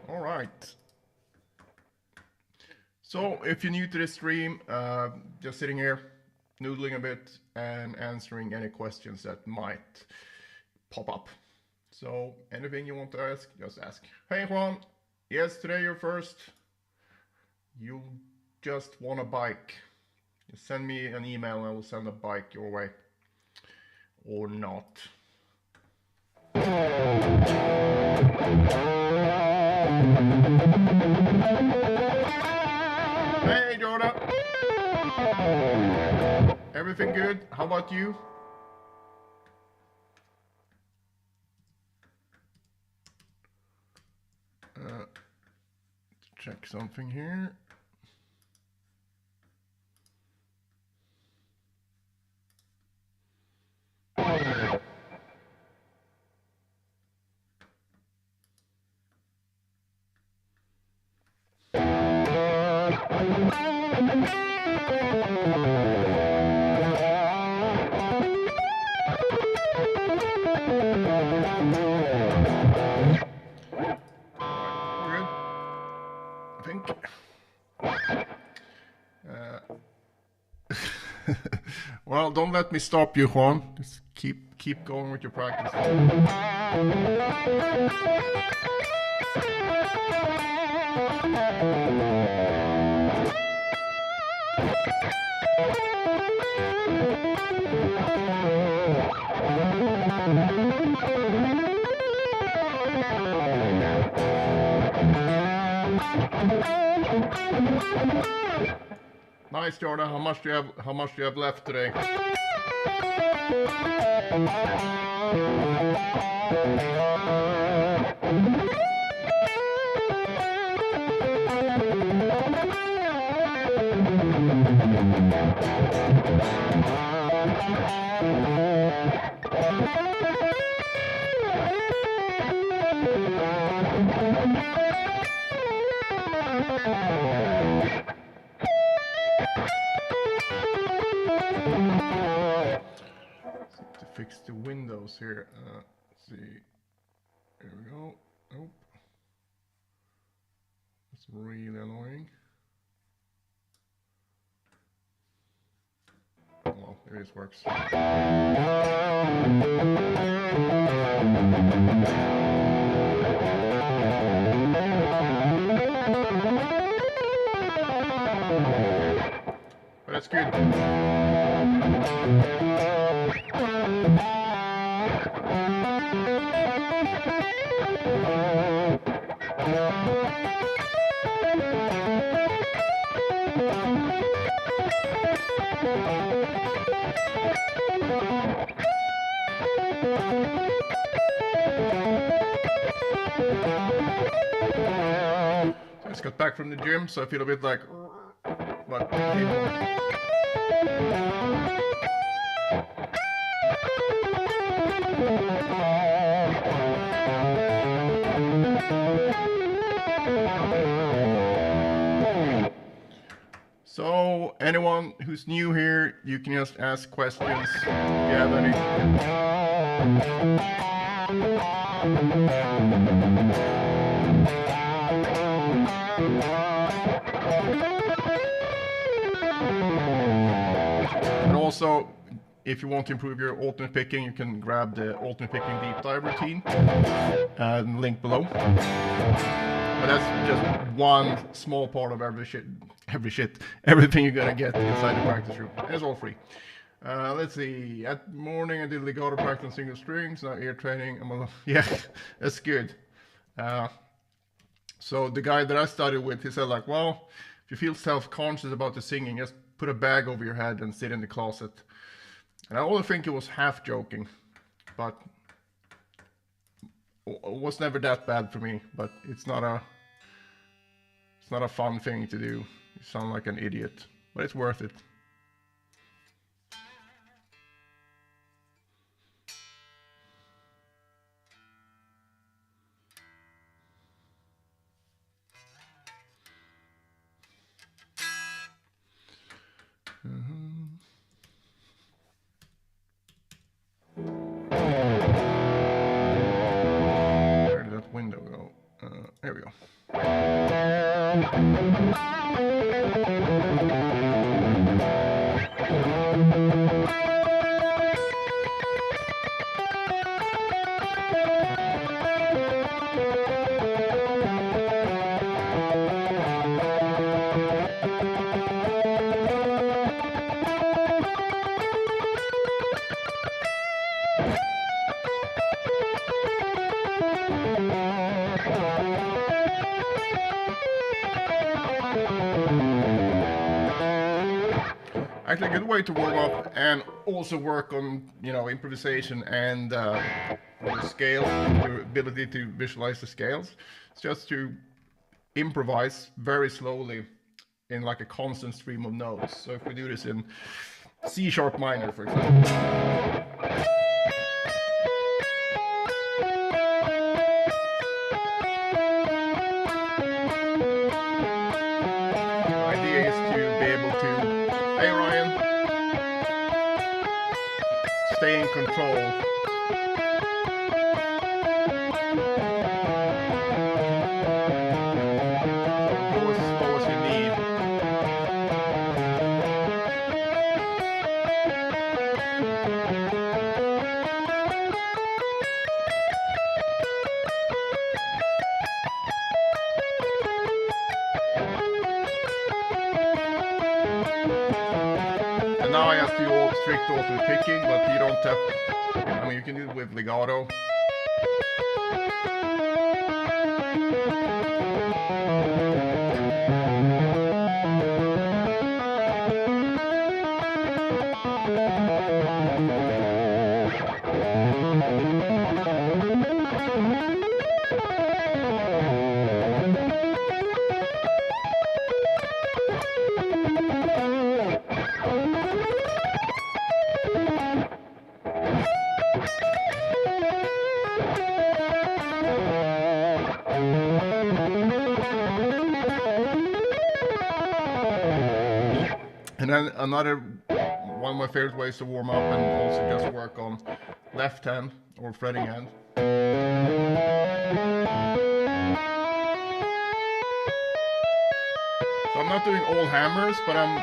All right. So if you're new to this stream, just sitting here, noodling a bit and answering any questions that might pop up. So anything you want to ask, just ask. Hey Juan, yes, today you're first. You just want a bike. Just send me an email and I will send a bike your way. Or not. Hey Jordan. Everything good? How about you? Check something here. Well, don't let me stop you, Juan. Just keep going with your practice. Nice, Jordan. How much do you have left today? To fix the windows here. Let's see. There we go. Nope. That's really annoying. Well, there this works. But that's good. I just got back from the gym, so I feel a bit like, but so anyone who's new here, you can just ask questions if you have any. And also, if you want to improve your alternate picking, you can grab the alternate picking deep dive routine, link below. But that's just one small part of everything you're gonna get inside the practice room. And it's all free. Let's see. At morning I did legato practice on single strings. Now ear training. Yeah, that's good. So the guy that I studied with, he said like, well, if you feel self-conscious about the singing, just put a bag over your head and sit in the closet. And I always think it was half joking, but it was never that bad for me. But it's not a fun thing to do. You sound like an idiot, but it's worth it. actually a good way to warm up and also work on, you know, improvisation and your scale, your ability to visualize the scales. It's just to improvise very slowly in like a constant stream of notes. So if we do this in C sharp minor, for example. Stay in control. So go as slow as you need. And now I have to do all strict auto picking, but you don't have, I mean, you can do it with legato. And then another one of my favorite ways to warm up and also just work on left hand or fretting hand. So I'm not doing all hammers, but I'm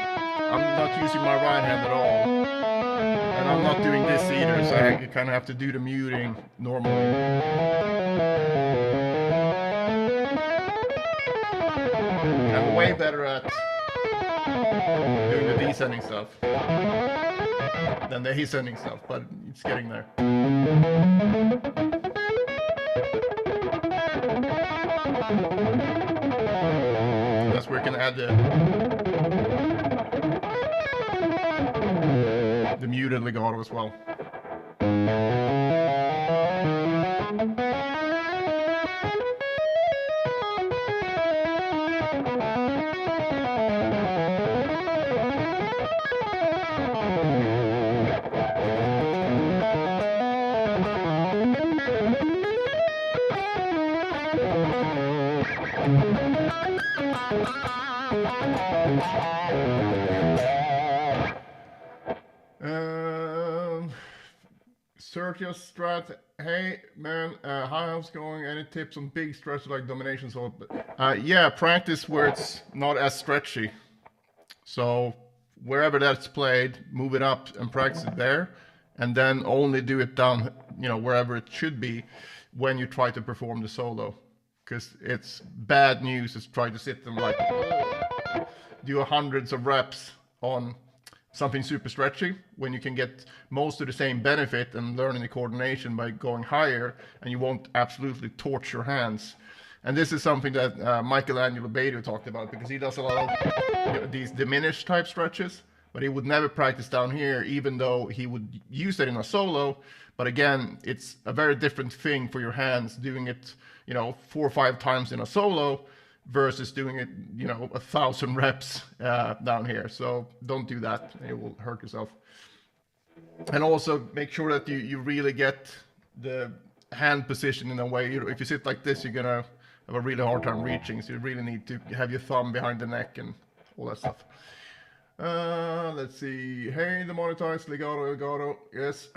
not using my right hand at all. And I'm not doing this either, so I kind of have to do the muting normally. I'm way better at doing the descending stuff than the ascending stuff, but it's getting there. That's where we can add the muted legato as well. Sergio Strat, hey man, how's it going? Any tips on big stretches like Domination? So, yeah, practice where it's not as stretchy. So wherever that's played, move it up and practice it there, and then only do it down, you know, wherever it should be when you try to perform the solo. Because it's bad news to try to sit and like do hundreds of reps on something super stretchy when you can get most of the same benefit and learning the coordination by going higher, and you won't absolutely torch your hands. And this is something that Michelangelo Batio talked about, because he does a lot of these diminished type stretches, but he would never practice down here, even though he would use it in a solo. But again, it's a very different thing for your hands doing it, you know, 4 or 5 times in a solo versus doing it, you know, 1,000 reps down here. So don't do that, it will hurt yourself. And also make sure that you really get the hand position in a way. If you sit like this, you're gonna have a really hard time reaching, so you really need to have your thumb behind the neck and all that stuff. Let's see. Hey, the monetized legato, yes.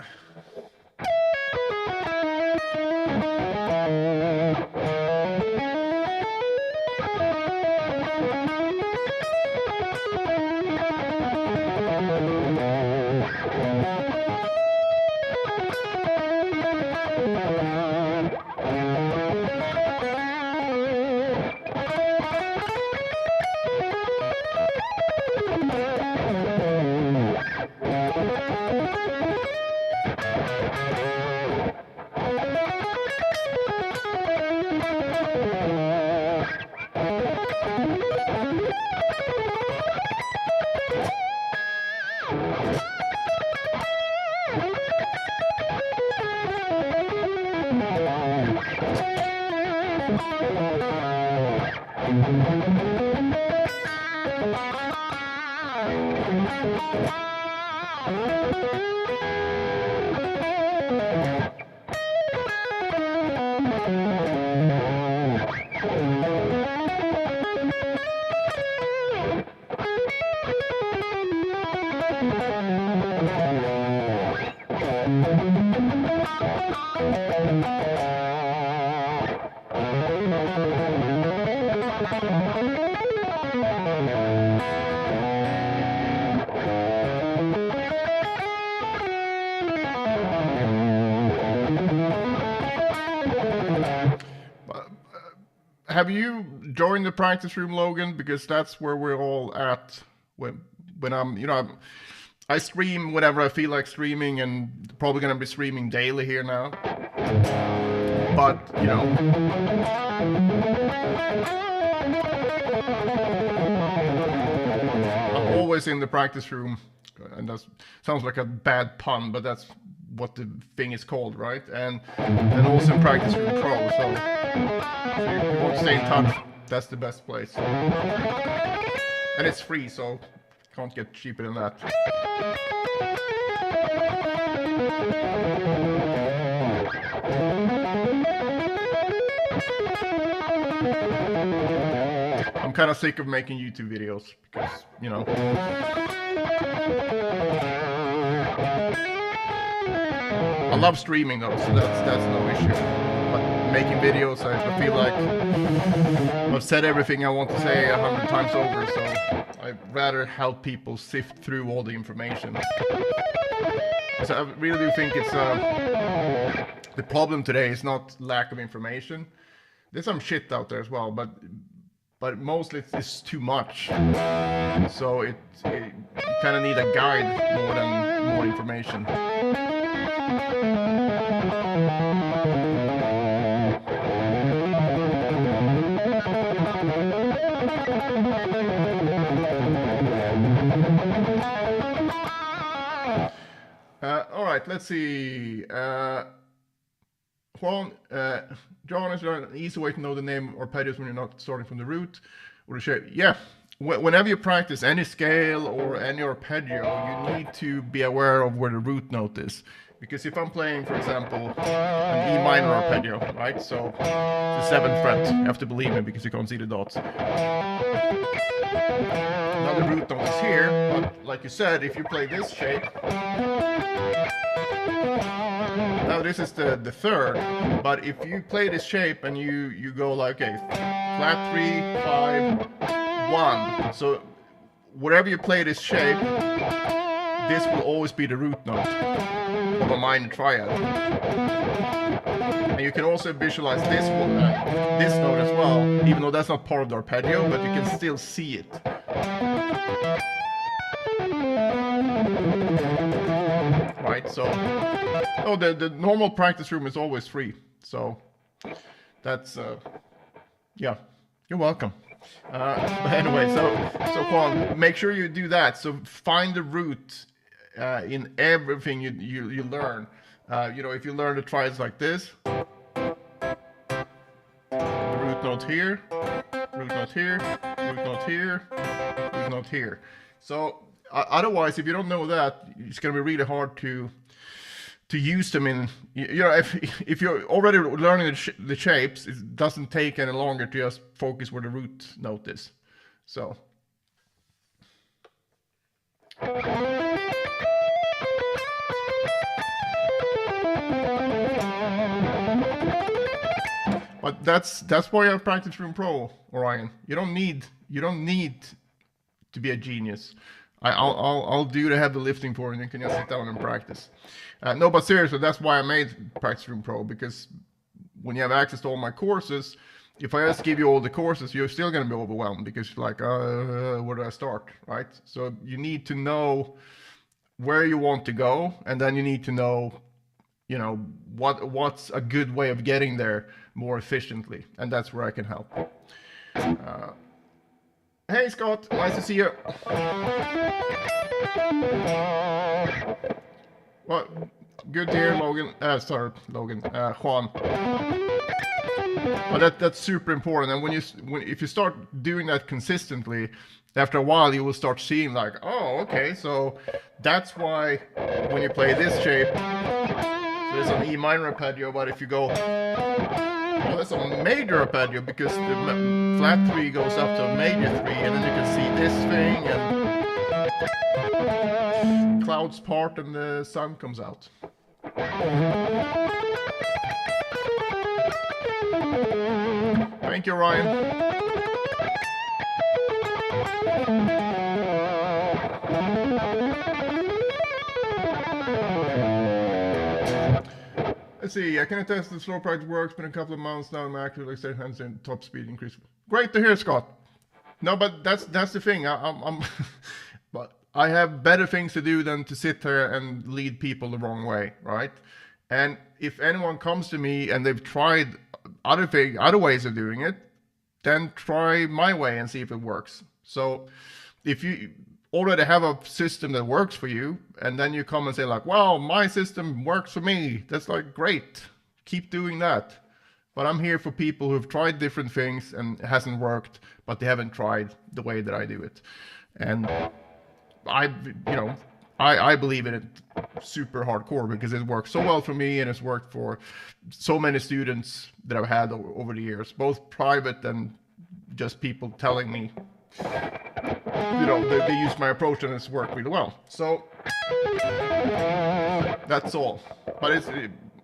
Have you joined the practice room, Logan? Because that's where we're all at when I'm, I stream whenever I feel like streaming, and probably gonna be streaming daily here now. But I'm always in the practice room, and that sounds like a bad pun, but that's what the thing is called, right? And also in Practice Room Pro, so if you want to stay in touch, that's the best place. And it's free, so can't get cheaper than that. I'm kind of sick of making YouTube videos because, I love streaming though, so that's no issue. But making videos, I feel like I've said everything I want to say 100 times over, so I'd rather help people sift through all the information. So I really do think it's the problem today is not lack of information. There's some shit out there as well, but mostly it's too much. So you kind of need a guide more than more information. All right, let's see. Juan, John, is there an easy way to know the name or arpeggios when you're not starting from the root or the shape? Yeah, whenever you practice any scale or any arpeggio, you need to be aware of where the root note is. Because if I'm playing, for example, an E minor arpeggio, right? So the 7th fret, you have to believe me because you can't see the dots. Now the root note is here, but like you said, if you play this shape, now this is the 3rd, but if you play this shape and you go like, okay, flat 3, 5, 1, so wherever you play this shape, this will always be the root note of a minor triad. And you can also visualize this note as well, even though that's not part of the arpeggio, but you can still see it. Right, so the normal practice room is always free, so that's yeah, you're welcome. But anyway, so Juan, make sure you do that. So find the root in everything you learn. If you learn the triads like this, the root note here, root note here, root note here, root note here. So otherwise, if you don't know that, it's going to be really hard to use them in, if you're already learning the shapes, it doesn't take any longer to just focus where the root note is. So. But that's why you have Practice Room Pro, Orion. You don't need to be a genius. I'll do the heavy lifting for you, and you can just sit down and practice. No, but seriously, that's why I made Practice Room Pro, because when you have access to all my courses, if I just give you all the courses, you're still going to be overwhelmed because you're like, where do I start, right? So you need to know where you want to go, and then you need to know, what's a good way of getting there more efficiently, and that's where I can help. Hey Scott, nice to see you. Well, good to hear, Logan. Sorry, Logan. Juan. But that's super important. And if you start doing that consistently, after a while you will start seeing like, oh, okay, so that's why when you play this shape, so there's an E minor arpeggio, but if you go, oh, that's a major arpeggio because the flat 3 goes up to a major 3, and then you can see this thing, and clouds part and the sun comes out. Thank you, Ryan. Let's see, I can attest the slow practice works, been a couple of months now, my actual extensions and top speed increase. Great to hear, Scott. No, but that's the thing. But I have better things to do than to sit there and lead people the wrong way, right? And if anyone comes to me and they've tried other ways of doing it, then try my way and see if it works. So if you already have a system that works for you, and then you come and say like, well, my system works for me, that's like, great, keep doing that. But I'm here for people who've tried different things and it hasn't worked, but they haven't tried the way that I do it. And I believe in it super hardcore because it works so well for me, and it's worked for so many students that I've had over the years, both private and just people telling me, they use my approach and it's worked really well. So that's all. But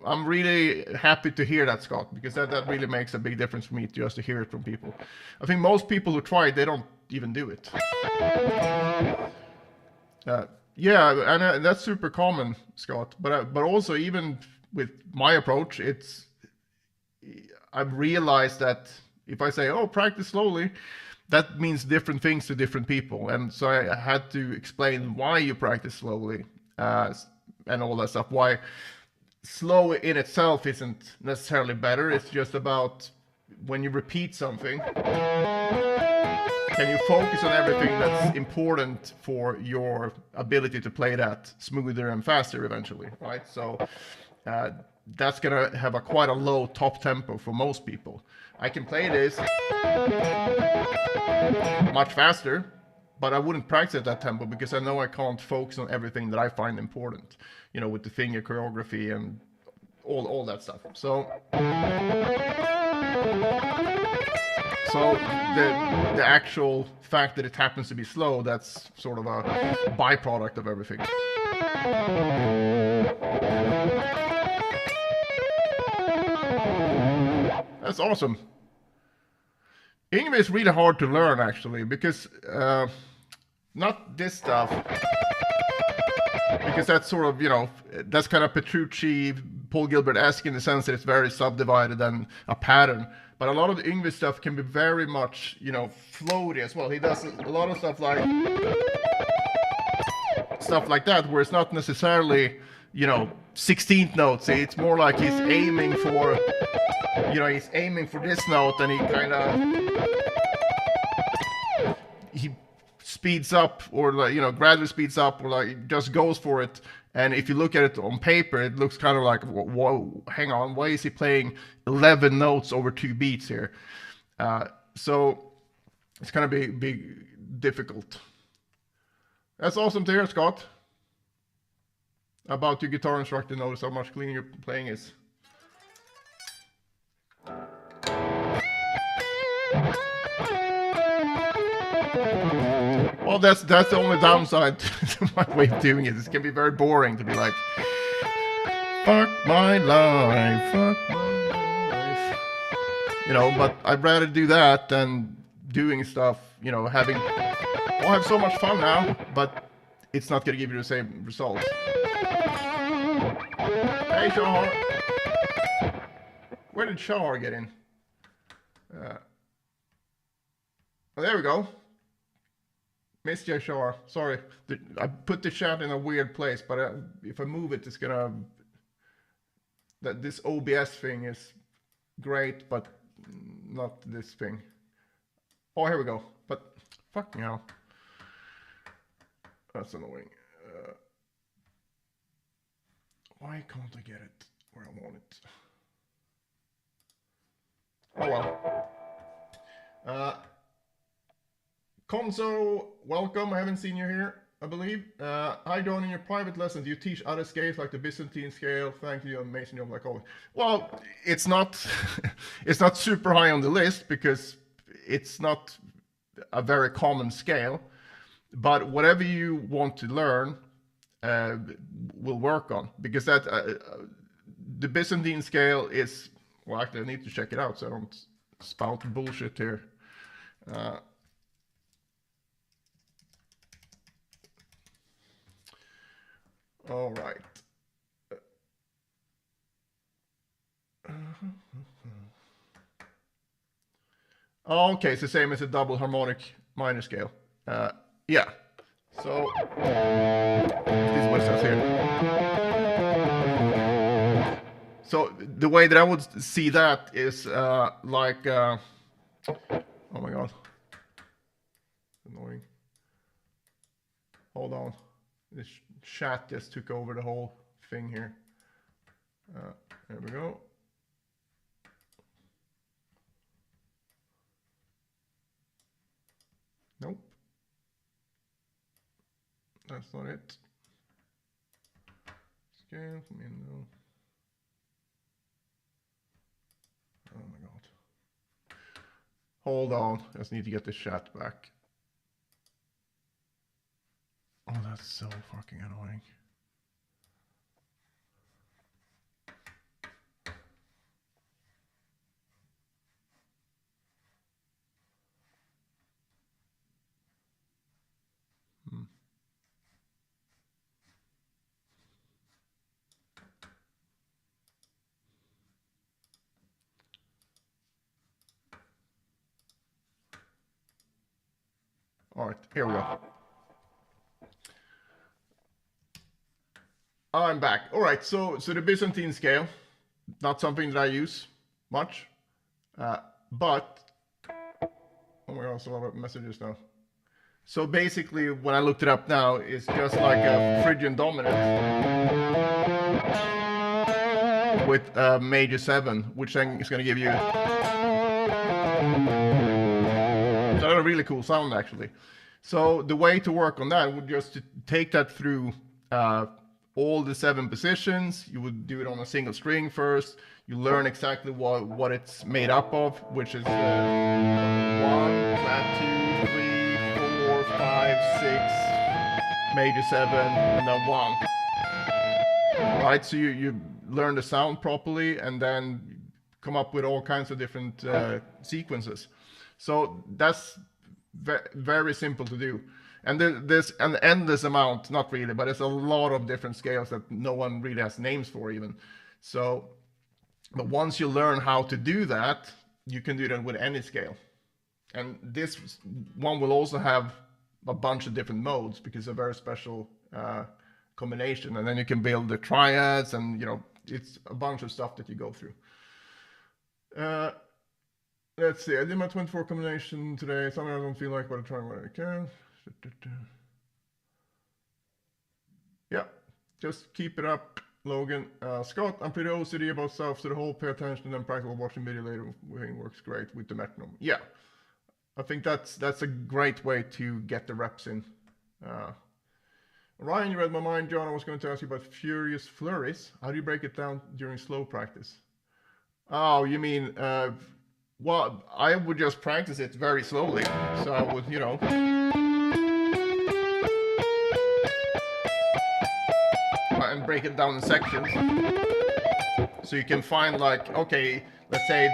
I'm really happy to hear that, Scott, because that really makes a big difference for me just to hear it from people. I think most people who try it, they don't even do it. Yeah, and that's super common, Scott. But also even with my approach, I've realized that if I say, oh, practice slowly, that means different things to different people. And so I had to explain why you practice slowly and all that stuff. Why slow in itself isn't necessarily better. It's just about when you repeat something, can you focus on everything that's important for your ability to play that smoother and faster eventually, right? So that's going to have quite a low top tempo for most people. I can play this much faster, but I wouldn't practice at that tempo because I know I can't focus on everything that I find important, with the finger choreography and all that stuff. So the actual fact that it happens to be slow, that's sort of a byproduct of everything. That's awesome. Yngwie is really hard to learn, actually, because not this stuff, because that's sort of, that's kind of Petrucci, Paul Gilbert-esque in the sense that it's very subdivided and a pattern. But a lot of the Yngwie stuff can be very much, floaty as well. He does a lot of stuff like that, where it's not necessarily, 16th notes. It's more like he's aiming for, he's aiming for this note, and he kind of speeds up, or gradually speeds up, or just goes for it. And if you look at it on paper, it looks kind of like, whoa, hang on, why is he playing 11 notes over 2 beats here? So it's kind of be difficult. That's awesome to hear, Scott. About your guitar instructor, notice how much cleaner your playing is. Well, that's the only downside to my way of doing it. It can be very boring to be like, fuck my life, fuck my life. But I'd rather do that than doing stuff, having, I have so much fun now, but it's not going to give you the same results. Hey, Shahar. Where did Shahar get in? Oh, there we go. Missed you, Shahar. Sorry. I put the chat in a weird place, but if I move it, it's gonna... This OBS thing is great, but not this thing. Oh, here we go. But fucking hell. That's annoying. Why can't I get it where I want it? Oh well. Conso, welcome. I haven't seen you here, I believe. Hi, Don. In your private lessons, do you teach other scales like the Byzantine scale? Thank you, amazing job, like always. Well, it's not, it's not super high on the list because it's not a very common scale. But whatever you want to learn, will work on, because that the Byzantine scale is, well, actually I need to check it out so I don't spout bullshit here. All right. Okay, it's the same as a double harmonic minor scale. Yeah. So this is what it says here. So the way that I would see that is like, oh my god, annoying. Hold on, this chat just took over the whole thing here. There we go. Nope. That's not it. Scale, no. Oh my god. Hold on, I just need to get the chat back. Oh, that's so fucking annoying. All right, here we go. I'm back. All right, so the Byzantine scale, not something that I use much, but oh my god, so a lot of messages now. So basically, when I looked it up now, it's just like a Phrygian dominant with a major 7, which then is going to give you a really cool sound, actually. So the way to work on that would just to take that through all the 7 positions. You would do it on a single string first. You learn exactly what it's made up of, which is 1, flat 2, 3, 4, 5, 6, major 7, and then 1. Right, so you learn the sound properly and then come up with all kinds of different sequences. So that's very simple to do. And there's an endless amount, not really, but it's a lot of different scales that no one really has names for even. So, but once you learn how to do that, you can do that with any scale. And this one will also have a bunch of different modes because it's a very special combination. And then you can build the triads and, you know, it's a bunch of stuff that you go through. Let's see, I did my 24 combination today. Something I don't feel like, but I'm trying what I can. Yeah, just keep it up, Logan. Scott, I'm pretty OCD about stuff, so the whole pay attention and practice watching video later works great with the metronome. Yeah, I think that's a great way to get the reps in. Ryan, you read my mind, John. I was going to ask you about furious flurries. How do you break it down during slow practice? Oh, you mean, well, I would just practice it very slowly. So I would, you know, and break it down in sections. So you can find like, okay, let's say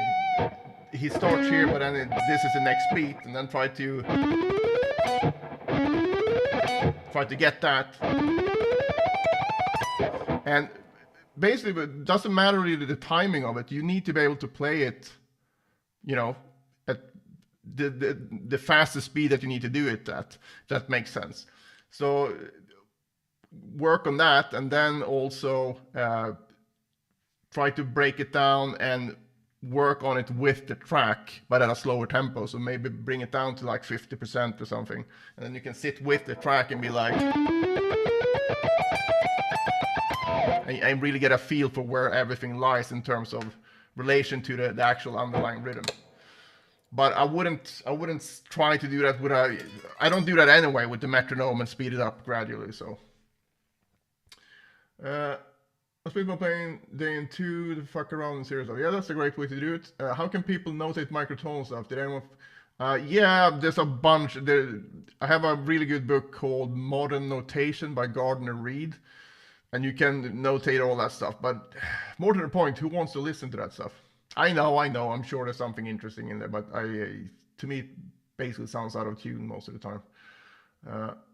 he starts here, but then this is the next beat, and then try to get that. And basically, it doesn't matter really the timing of it. You need to be able to play it, you know, at the fastest speed that you need to do it at. That makes sense. So work on that, and then also try to break it down and work on it with the track, but at a slower tempo. So maybe bring it down to like 50% or something, and then you can sit with the track and be like, and really get a feel for where everything lies in terms of relation to the actual underlying rhythm. But I wouldn't try to do that with I don't do that anyway with the metronome and speed it up gradually. So most people playing day in 2 to fuck around in series. Yeah, that's a great way to do it. How can people notate microtone stuff? Did anyone? Yeah, there's a bunch. I have a really good book called Modern Notation by Gardner Reed, and you can notate all that stuff. But more to the point, who wants to listen to that stuff? I know. I'm sure there's something interesting in there, but to me, it basically sounds out of tune most of the time.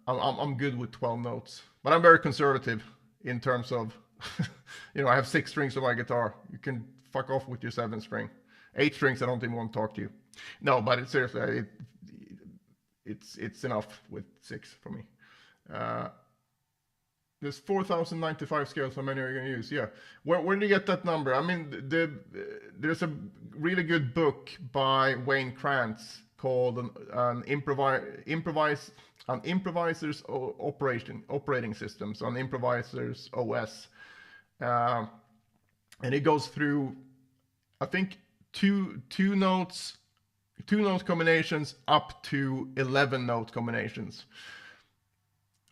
I'm good with 12 notes, but I'm very conservative in terms of, I have 6 strings on my guitar. You can fuck off with your 7 string. 8 strings, I don't even want to talk to you. No, but it's seriously, it's enough with 6 for me. There's 4,095 scales. How many are you going to use? Yeah. Where did you get that number? I mean, there's a really good book by Wayne Krantz called an improviser's operating systems, on improviser's OS, and it goes through, I think, two note combinations up to 11 note combinations.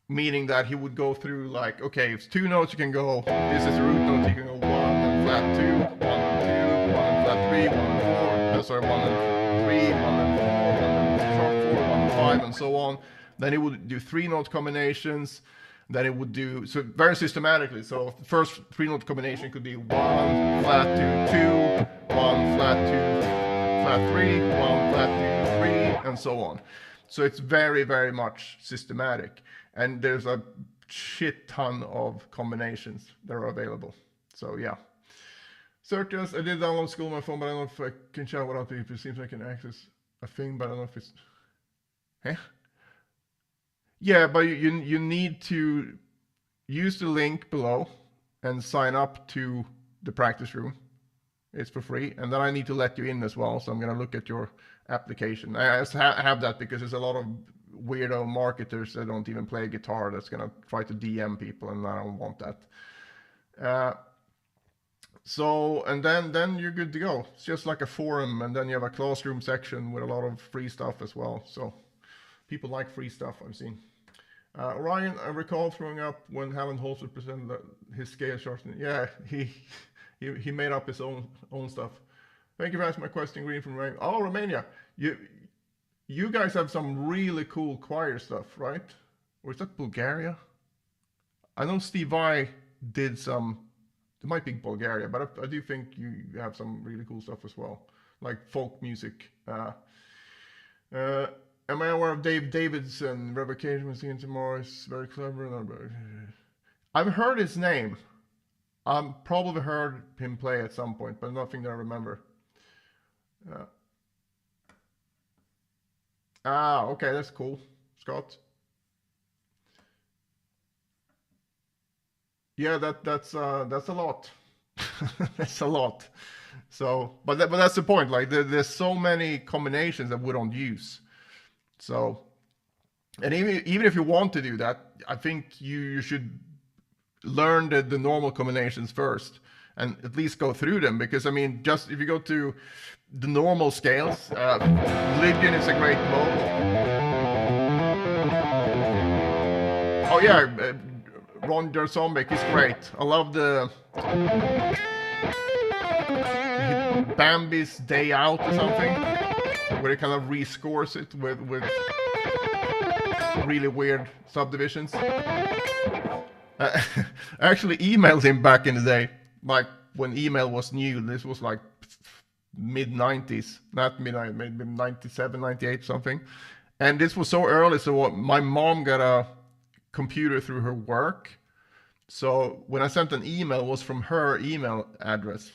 Meaning that he would go through like, okay, if it's 2 notes, you can go, this is a root note, you can go 1 and flat 2, 1 and 2, 1 and flat 3, 1 and 4, sorry, 1 and 3, 1 and 4, 1 and sharp 4, 1 and 5, and so on. Then he would do 3 note combinations. Then it would do, so very systematically. So the first 3 note combination could be 1, flat 2, 2, 1, flat 2, flat 3, 1, flat 2, 3, and so on. So it's very, very much systematic. And there's a shit ton of combinations that are available. So yeah. Certus, I did download school on my phone, but I don't know if I can chat without it. It seems I can access a thing, but I don't know if it's... Huh? Yeah, but you need to use the link below and sign up to the practice room. It's for free. And then I need to let you in as well. So I'm going to look at your application. I just have that because there's a lot of weirdo marketers that don't even play guitar that's going to try to DM people, and I don't want that. So, and then you're good to go. It's just like a forum, and then you have a classroom section with a lot of free stuff as well. So people like free stuff, I've seen. Ryan, I recall throwing up when Hammond Holzer presented his scale charts. Yeah, he made up his own stuff. Thank you for asking my question, Green from Romania. Oh, Romania. You guys have some really cool choir stuff, right? Or is that Bulgaria? I know Steve Vai did some, it might be Bulgaria, but I do think you have some really cool stuff as well, like folk music. Am I aware of Dave Davidson? Revocation was seen tomorrow. It's very clever. I've heard his name. I've probably heard him play at some point, but nothing that I remember. Okay, that's cool, Scott. Yeah, that's a lot. That's a lot. So, but that's the point. Like there's so many combinations that we don't use. So, and even if you want to do that, I think you should learn the normal combinations first and at least go through them, because I mean, just if you go to the normal scales, Lydian is a great mode. Oh yeah, Ron Derzombek is great. I love the Bambi's Day Out or something, where he kind of rescores it with really weird subdivisions. I actually emailed him back in the day, like when email was new. This was like mid-90s, not mid-90s, maybe 97, 98, something. And this was so early, so my mom got a computer through her work. So when I sent an email, it was from her email address.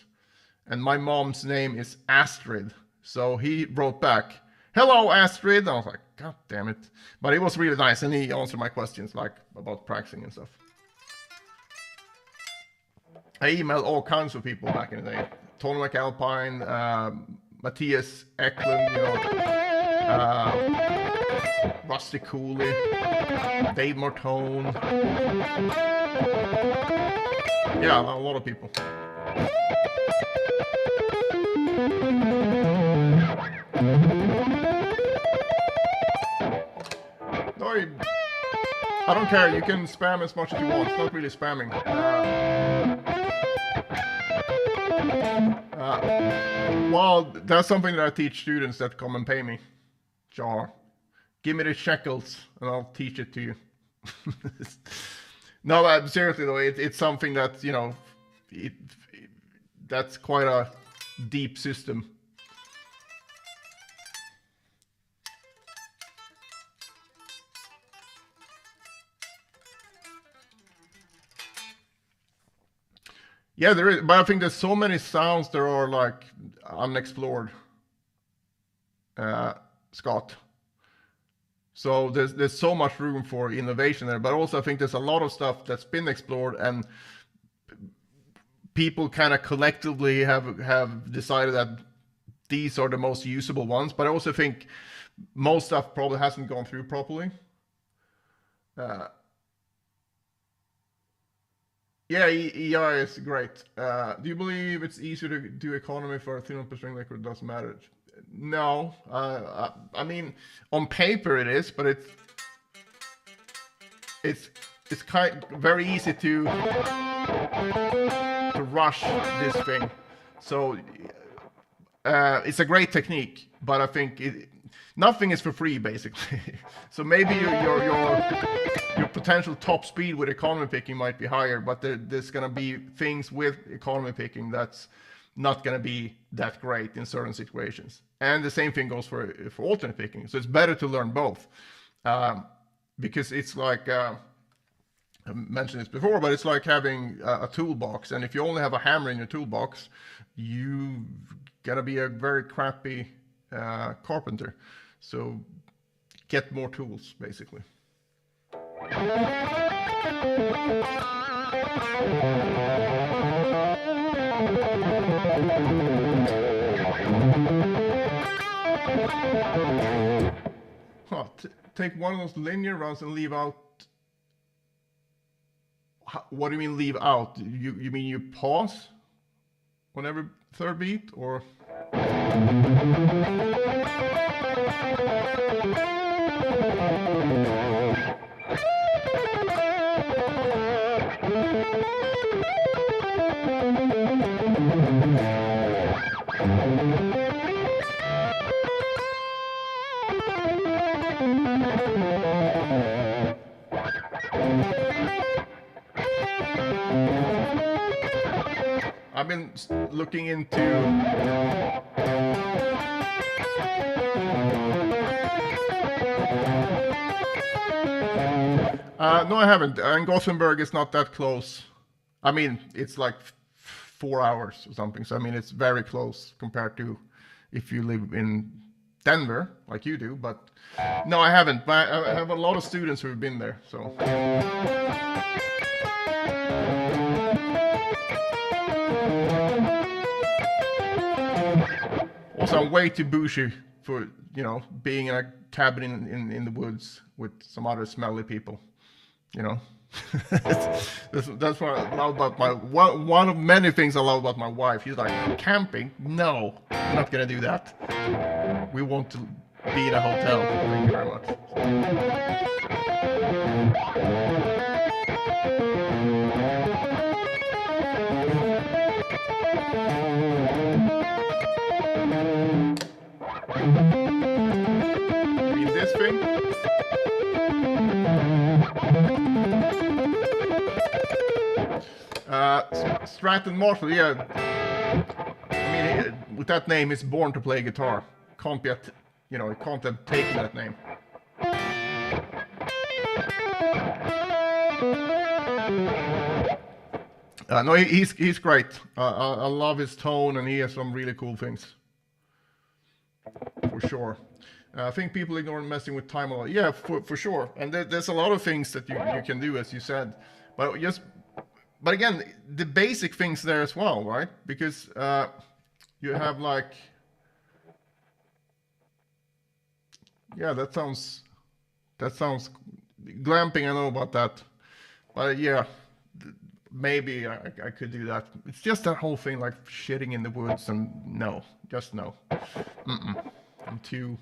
And my mom's name is Astrid. So he wrote back, "Hello, Astrid." I was like, God damn it. But it was really nice, and he answered my questions, like about practicing and stuff. I emailed all kinds of people back in the day. Tony McAlpine, Matthias Eklund, Rusty Cooley, Dave Martone. Yeah, a lot of people. care. You can spam as much as you want. It's not really spamming. Well, that's something that I teach students that come and pay me. Jar. Give me the shekels and I'll teach it to you. No, seriously though, it's something that, you know, that's quite a deep system. Yeah, there is, but I think there's so many sounds that are like unexplored, Scott. So there's so much room for innovation there, but also I think there's a lot of stuff that's been explored and people kind of collectively have decided that these are the most usable ones. But I also think most stuff probably hasn't gone through properly. Yeah, EI is great. Do you believe it's easier to do economy for a thin per string liquid? Doesn't matter. No, I mean, on paper it is, but it's very easy to rush this thing. So it's a great technique, but I think nothing is for free basically. So maybe your potential top speed with economy picking might be higher, but there's gonna be things with economy picking that's not gonna be that great in certain situations. And the same thing goes for alternate picking. So it's better to learn both, because it's like I mentioned this before, but it's like having a toolbox. And if you only have a hammer in your toolbox, you gotta be a very crappy carpenter. So get more tools, basically. Huh, take one of those linear runs and leave out. What do you mean leave out? You mean you pause on every third beat, or? I've been looking into no, I haven't. And Gothenburg is not that close. I mean, it's like 4 hours or something. So I mean, it's very close compared to if you live in Denver, like you do. But no, I haven't. But I have a lot of students who have been there. So. Also, I'm way too bougie for, you know, being in a cabin in the woods with some other smelly people, you know. That's what I love about one of many things I love about my wife. She's like, camping? No, I'm not gonna do that. We want to be in a hotel. Thank you very much. You mean this thing? Stratton Marshall, yeah. I mean, with that name, he's born to play guitar. Can't be, you know, he can't have taken that name. No, he's great. I love his tone, and he has some really cool things. For sure. I think people ignore messing with time a lot. Yeah, for sure. And there's a lot of things that you can do, as you said. But again, the basic things there as well, right? Because you have like, yeah, that sounds glamping. I know about that, but yeah, maybe I could do that. It's just that whole thing like shitting in the woods, and no, just no. I'm too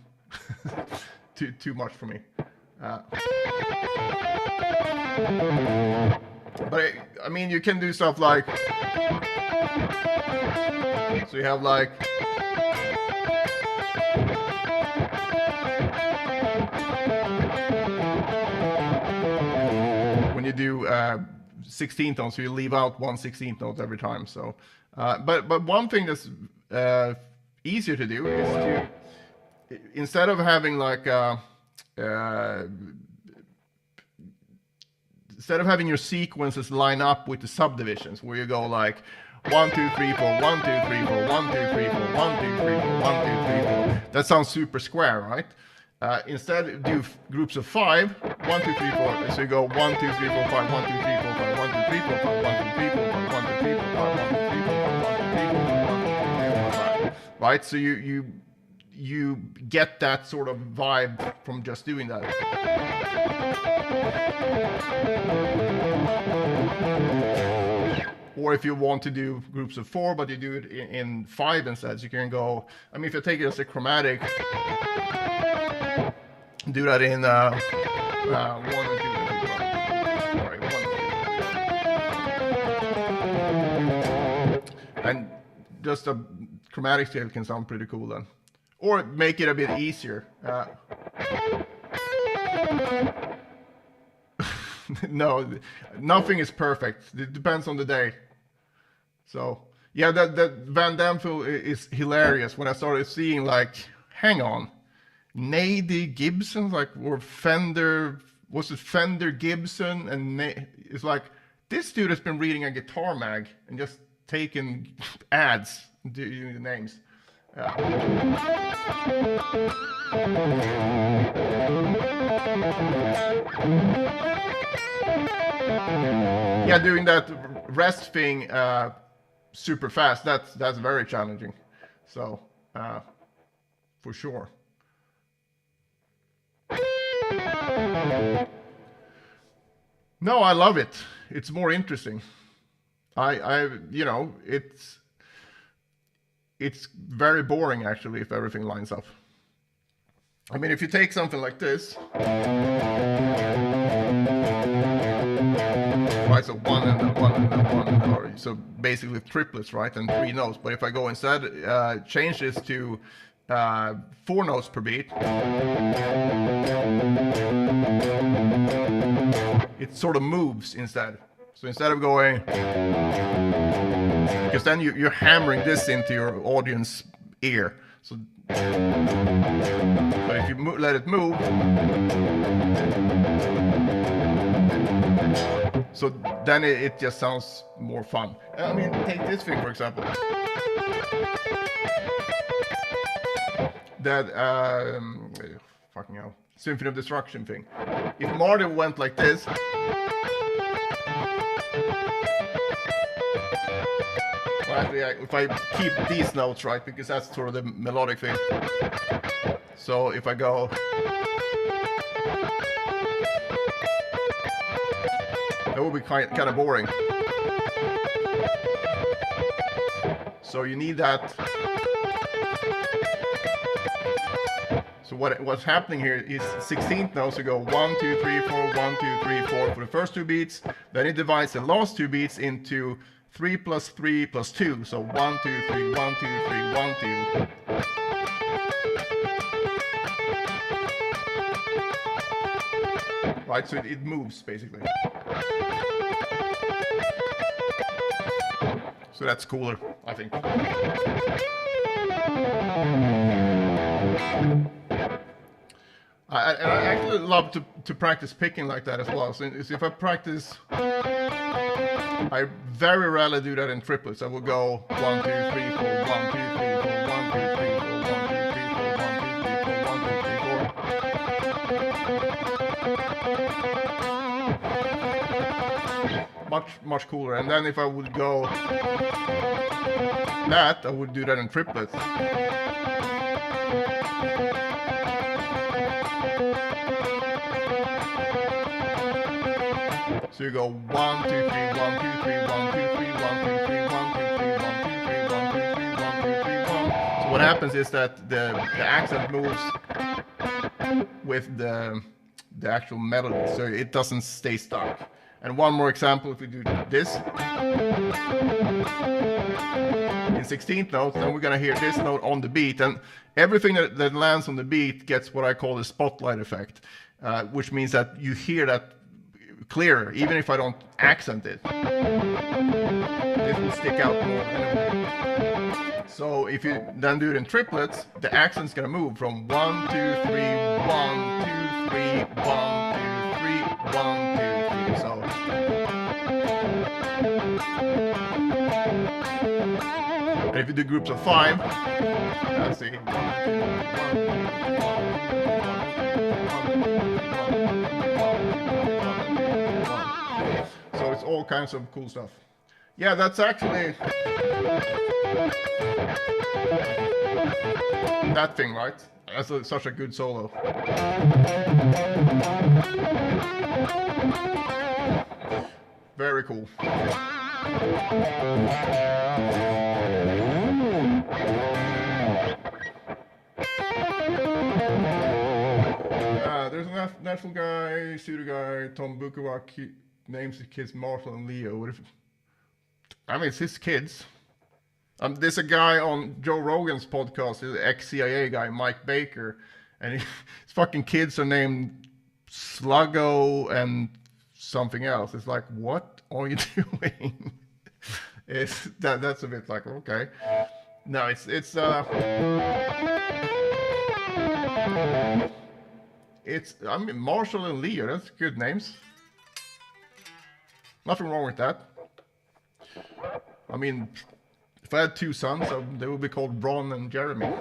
too much for me. But I mean, you can do stuff like, so you have like, when you do 16th notes, so you leave out 1 16th note every time. So, but one thing that's easier to do is to, instead of having like instead of having your sequences line up with the subdivisions, where you go like 1 2 3 4 1 2 3 4 1 2 3 4 1 2 3 4 1 2 3 4. That sounds super square, right? Instead, do groups of 5, 1 2 3 4. So you go 1 2 3 4 5 1 2 3 4 5 1 2 3 4 5 1 2 3 4 5 1 2 3 4 5 1 2 3 4 5 1 2 3 4 5 1 2 3 4 5. Right? So you get that sort of vibe from just doing that. Or if you want to do groups of 4, but you do it in 5 instead, so you can go, I mean, if you take it as a chromatic, do that in 1 and 2, sorry, 1 and 2. And just a chromatic scale can sound pretty cool then. Or make it a bit easier. No, nothing is perfect. It depends on the day. So, yeah, that Van Damme film is hilarious. When I started seeing, like, hang on, Nady Gibson, like, or Fender, was it Fender Gibson? And it's like, this dude has been reading a guitar mag and just taking ads, doing the names. Yeah, doing that rest thing super fast, that's very challenging. So, for sure. No, I love it. It's more interesting. You know, it's very boring actually if everything lines up. I mean, if you take something like this, right? So 1 and then 1 and then 1 and then, or so basically triplets, right? And 3 notes. But if I go instead, change this to 4 notes per beat, it sort of moves instead. So instead of going, because then you're hammering this into your audience ear. So, but if you let it move, so then it just sounds more fun. I mean, take this thing for example. That fucking hell, Symphony of Destruction thing. If Marty went like this. Well, actually, if I keep these notes right, because that's sort of the melodic thing. So if I go, that would be kind of boring. So you need that. So what's happening here is 16th notes. You go 1 2 3 4 1 2 3 4 for the first 2 beats. Then it divides the last 2 beats into 3 plus 3 plus 2. So 1 2 3 1 2 3 1 2. Right, so it moves basically. So that's cooler, I think. I actually love to practice picking like that as well. So if I practice, I very rarely do that in triplets. I will go 1 2 3 4 1 2 3 4 1 2 3 4 1 2 3 4 1 2 3 4 1 2 3 4. Much cooler. And then if I would go that, I would do that in triplets. So you go 1 2 3 1 2 3 1 2 3 1 2 3 1 2 3 1 2 3 1 2 3 1 2 3 1 2 3 1. So what happens is that the accent moves with the the actual melody, so it doesn't stay stuck. And one more example, if we do this in 16th notes, then we're gonna hear this note on the beat, and everything that lands on the beat gets what I call the spotlight effect, which means that you hear that clearer, even if I don't accent it. This will stick out more anyway. So if you then do it in triplets, the accent's gonna move from 1, 2, 3, 1, 2, 3, 1, 2, 3, 1, 2, 3. So and if you do groups of 5, let's see. So it's all kinds of cool stuff. Yeah, that's actually that thing, right? That's such a good solo. Very cool. There's a natural guy, pseudo guy, Tom Bukovac. He names his kids Marshall and Leo. What if? I mean, it's his kids. There's a guy on Joe Rogan's podcast, the ex-CIA guy, Mike Baker, and his fucking kids are named Sluggo and something else. It's like, what are you doing? That's a bit like, okay. No, it's I mean, Marshall and Leo, that's good names. Nothing wrong with that. I mean, if I had 2 sons, they would be called Ron and Jeremy.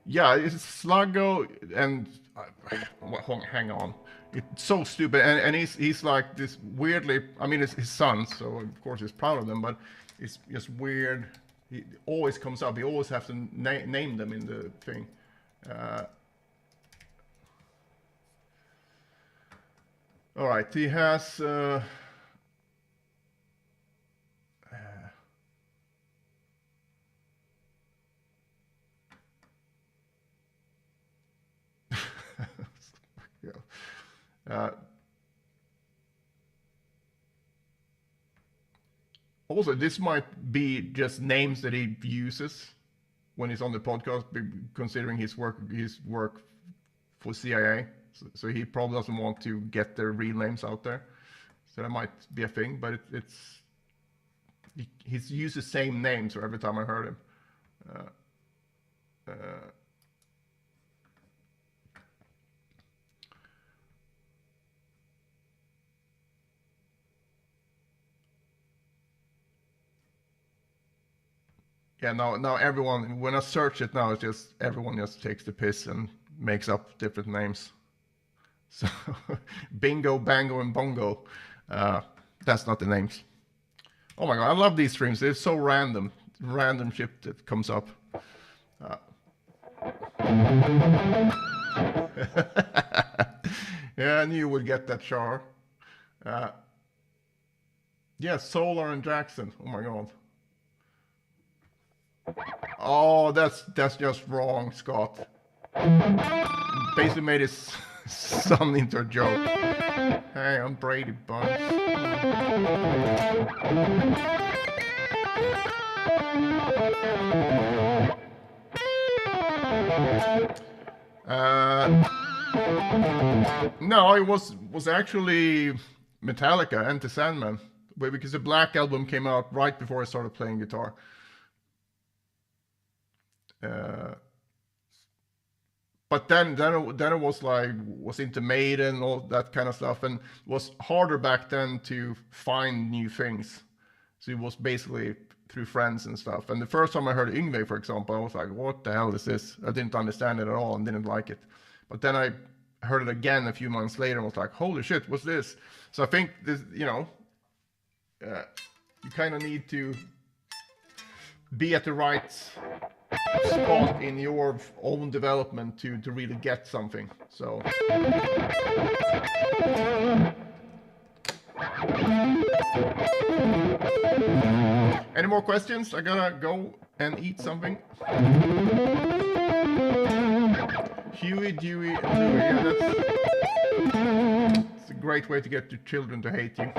Yeah, it's Sluggo and hang on. It's so stupid, and he's like this weirdly. I mean, it's his son, so of course he's proud of them, but it's just weird. He always comes up. He always have to name them in the thing. All right, he has. Also, this might be just names that he uses when he's on the podcast, considering his work for CIA. So he probably doesn't want to get their real names out there. So that might be a thing, but he's used the same names every time I heard him. Yeah, now everyone, when I search it now, it's just everyone just takes the piss and makes up different names. So Bingo, Bango, and Bongo, that's not the names. Oh my god, I love these streams. They're so random shit that comes up. Yeah, I knew you would get that, Char. Yeah, Solar and Jackson. Oh my god. Oh, that's just wrong, Scott. Basically made his son into a joke. Hey, I'm Brady Bunch. No, it was actually Metallica, Enter Sandman, because the Black Album came out right before I started playing guitar. But then it was into Maiden and all that kind of stuff, and it was harder back then to find new things. So it was basically through friends and stuff. And the first time I heard Yngwie, for example, I was like, what the hell is this? I didn't understand it at all and didn't like it. But then I heard it again a few months later and was like, holy shit, what's this? So I think this, you kind of need to be at the right spot in your own development to really get something. So any more questions? I gotta go and eat something. Huey, Dewey, and Louie. Yeah, that's a great way to get your children to hate you.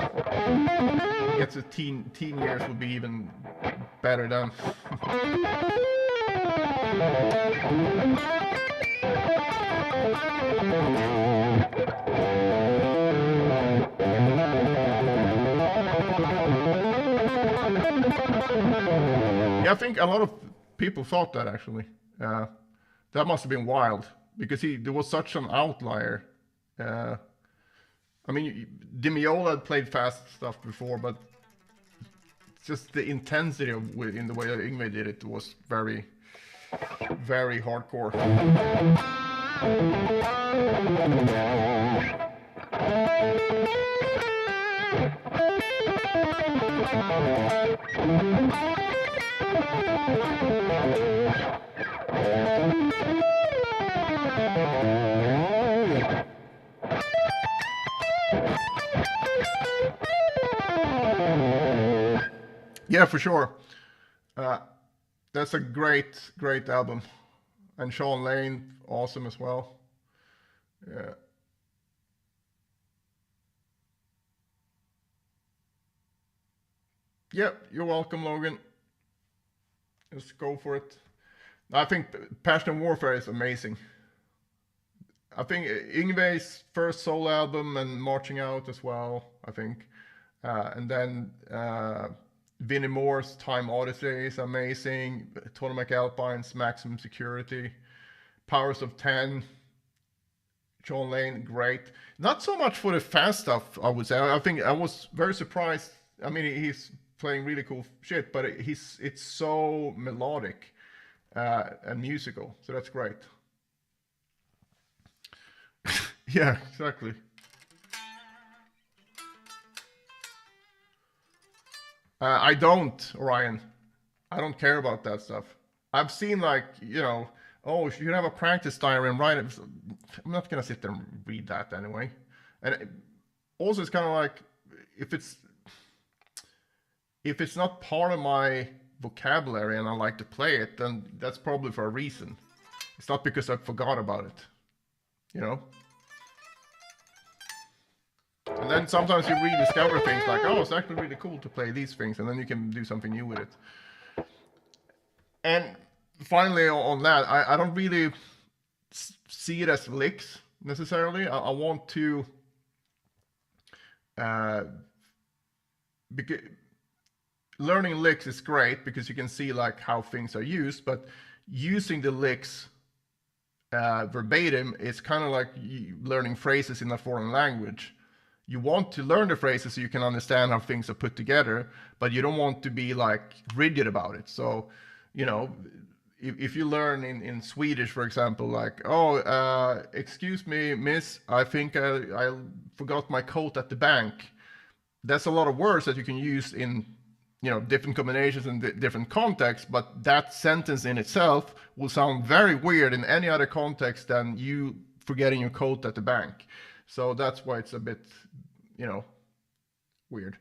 Gets the teen years will be even better then. Yeah, I think a lot of people thought that actually. That must have been wild because there was such an outlier. I mean, Demiola had played fast stuff before, but just the intensity in the way that Yngwie did it was very, very hardcore. Yeah, for sure. That's a great album. And Shawn Lane, awesome as well. Yeah. Yep, you're welcome, Logan. Just go for it. I think Passion and Warfare is amazing. I think Yngwie's first solo album and Marching Out as well, I think. And then Vinnie Moore's Time Odyssey is amazing. Tony McAlpine's Maximum Security. Powers of 10. Shawn Lane, great. Not so much for the fast stuff, I would say. I think I was very surprised. I mean, he's playing really cool shit, but it's so melodic and musical, so that's great. Yeah, exactly. I don't, Orion. I don't care about that stuff. I've seen like, oh, if you have a practice diary and write it, I'm not gonna sit there and read that anyway. And also it's kind of like, if it's not part of my vocabulary and I like to play it, then that's probably for a reason. It's not because I forgot about it, And then sometimes you rediscover things like, oh, it's actually really cool to play these things, and then you can do something new with it. And finally on that, I don't really see it as licks necessarily. I want to, because learning licks is great because you can see like how things are used, but using the licks verbatim is kind of like learning phrases in a foreign language. You want to learn the phrases so you can understand how things are put together, but you don't want to be like rigid about it. So, if you learn in Swedish, for example, like, oh, excuse me, miss, I think I forgot my coat at the bank. That's a lot of words that you can use in, different combinations and different contexts, but that sentence in itself will sound very weird in any other context than you forgetting your coat at the bank. So that's why it's a bit, weird.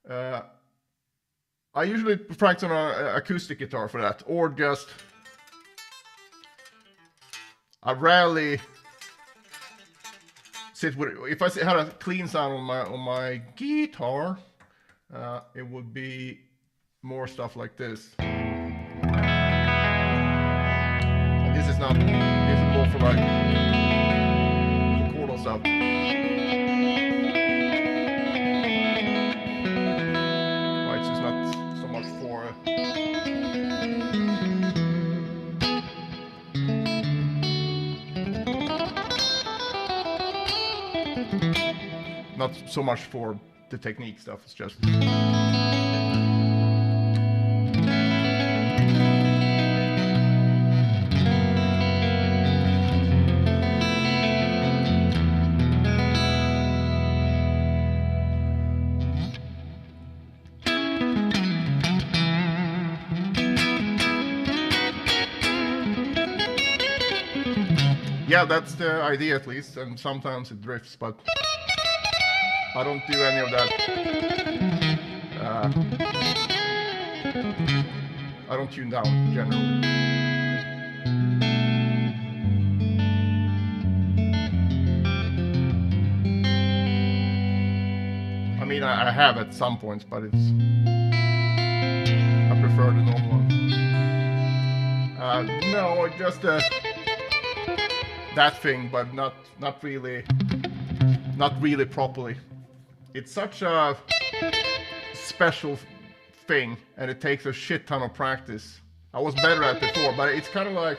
I usually practice on an acoustic guitar for that, or just, I rarely sit with, if I had a clean sound on my guitar, it would be more stuff like this. And this is more for like chordal stuff. It's just not so much for not so much for the technique stuff. It's just yeah, that's the idea at least, and sometimes it drifts, but I don't do any of that. I don't tune down generally. I mean, I have at some points, but I prefer the normal one. No, just that thing, but not really properly. It's such a special thing, and it takes a shit ton of practice. I was better at it before, but it's kind of like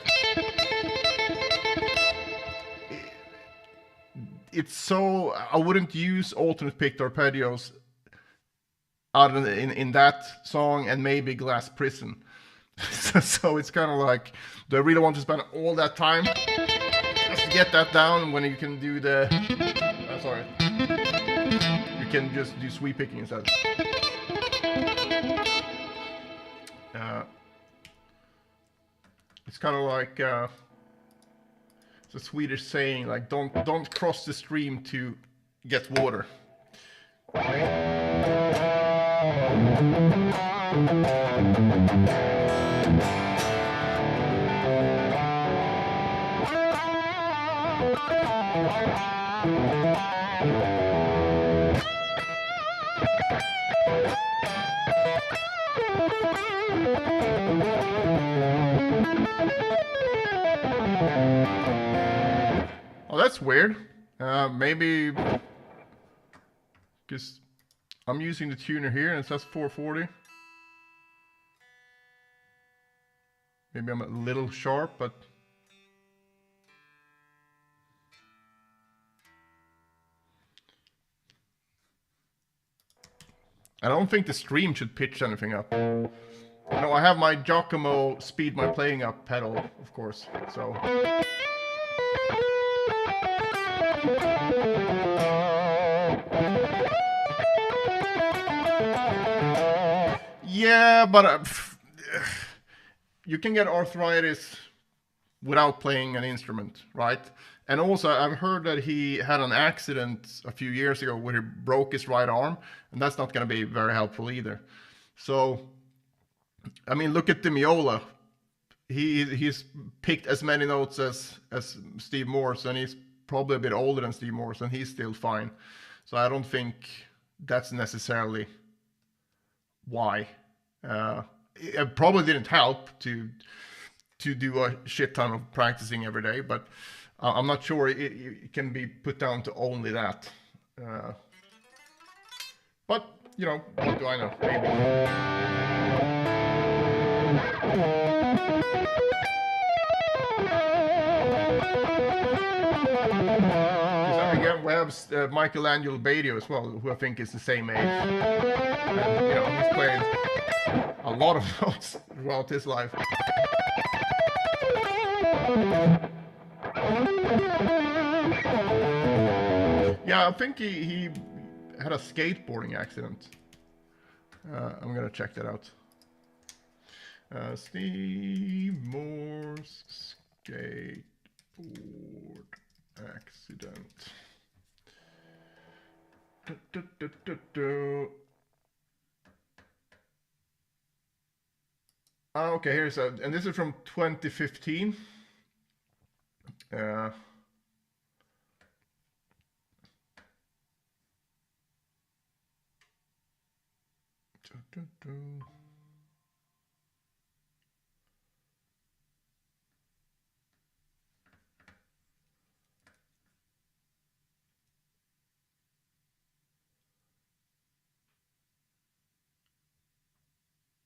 it's so I wouldn't use alternate picked arpeggios other than in that song and maybe Glass Prison. So it's kind of like, do I really want to spend all that time just to get that down when you can do the sorry, you can just do sweep picking instead. It's kind of like it's a Swedish saying, like don't cross the stream to get water. Oh, that's weird. Maybe because I'm using the tuner here and it says 440. Maybe I'm a little sharp, but I don't think the stream should pitch anything up. You know, I have my Giacomo speed my playing up pedal, of course, so. Yeah, but you can get arthritis without playing an instrument, right? And also, I've heard that he had an accident a few years ago where he broke his right arm, and that's not going to be very helpful either. So, I mean, look at Demiola. He's picked as many notes as Steve Morse, and he's probably a bit older than Steve Morse, and he's still fine. So I don't think that's necessarily why. It probably didn't help to do a shit ton of practicing every day, but I'm not sure it can be put down to only that. But, you know, what do I know? Maybe. Again, we have Michelangelo Batio as well, who I think is the same age. And, you know, he's played a lot of notes throughout his life. Yeah, I think he had a skateboarding accident. I'm gonna check that out. Steve Moore's skateboard accident. Okay, here's and this is from 2015.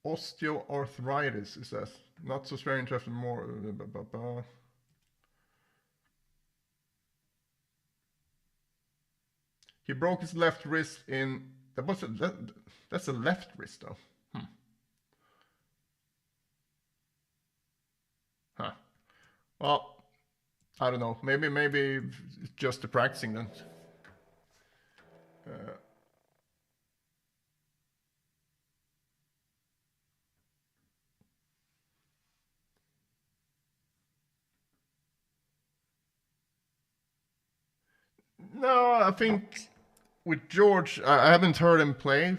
Osteoarthritis, it says. Not so strange after more. He broke his left wrist in. That's a left wrist, though. Huh. Well, I don't know. Maybe just the practicing then. No, I think with George, I haven't heard him play,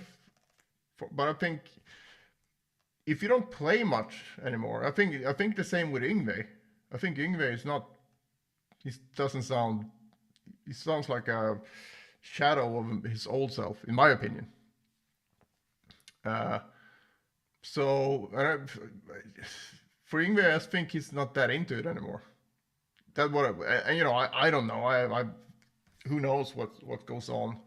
but I think if you don't play much anymore, I think the same with Yngwie. I think Yngwie is not. He doesn't sound. He sounds like a shadow of his old self, in my opinion. So for Yngwie, I think he's not that into it anymore. That what and you know I don't know I who knows what goes on,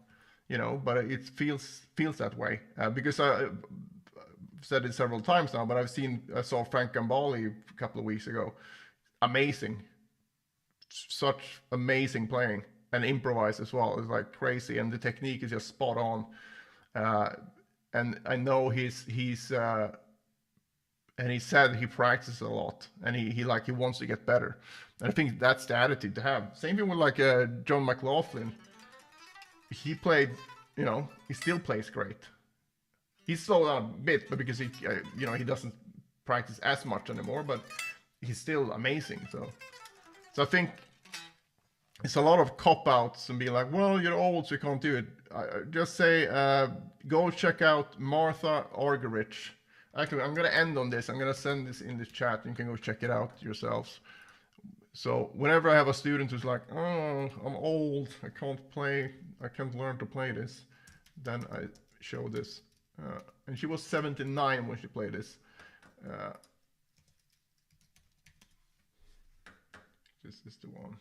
you know, but it feels that way because I've said it several times now, but I saw Frank Gambale a couple of weeks ago, amazing, such amazing playing and improvise as well. It's like crazy, and the technique is just spot on. And I know he's and he said he practices a lot, and he wants to get better. And I think that's the attitude to have. Same thing with like John McLaughlin. He played, you know, he still plays great. He's slowed down a bit, but because he, you know, he doesn't practice as much anymore, but he's still amazing. So I think it's a lot of cop-outs and be like, well, you're old, so you can't do it. Just say, go check out Martha Argerich. Actually, I'm going to end on this. I'm going to send this in the chat. You can go check it out yourselves. So whenever I have a student who's like, oh, I'm old, I can't play, I can't learn to play this, then I show this. And she was 79 when she played this. This is the one.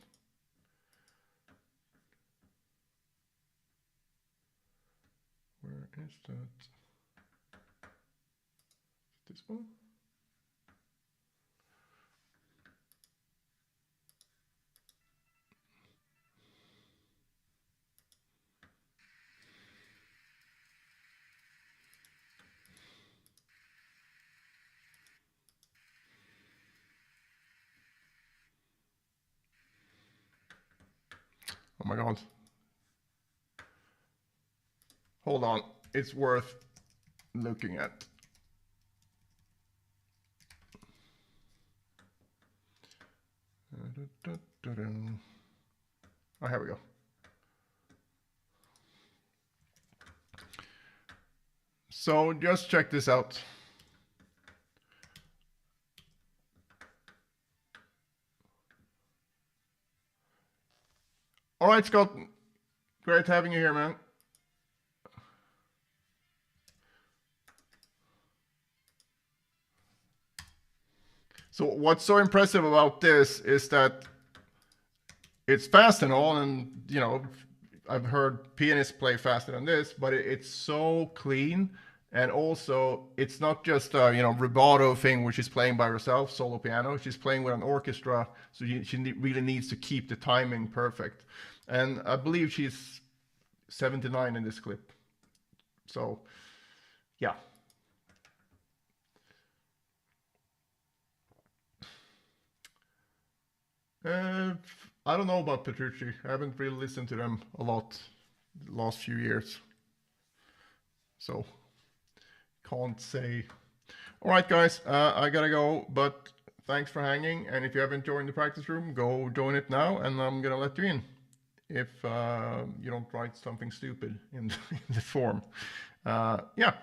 Where is that? This one? Oh my god. Hold on. It's worth looking at. Oh, here we go. So just check this out. All right, Scott. Great having you here, man. So what's so impressive about this is that it's fast and all, and you know, I've heard pianists play faster than this, but it's so clean, and also it's not just a, you know, rubato thing where she's playing by herself, solo piano. She's playing with an orchestra, so she really needs to keep the timing perfect. And I believe she's 79 in this clip. So, yeah. I don't know about Petrucci. I haven't really listened to them a lot the last few years. So, can't say. All right, guys, I gotta go, but thanks for hanging. And if you haven't joined the practice room, go join it now, and I'm gonna let you in. If you don't write something stupid in the form. Yeah.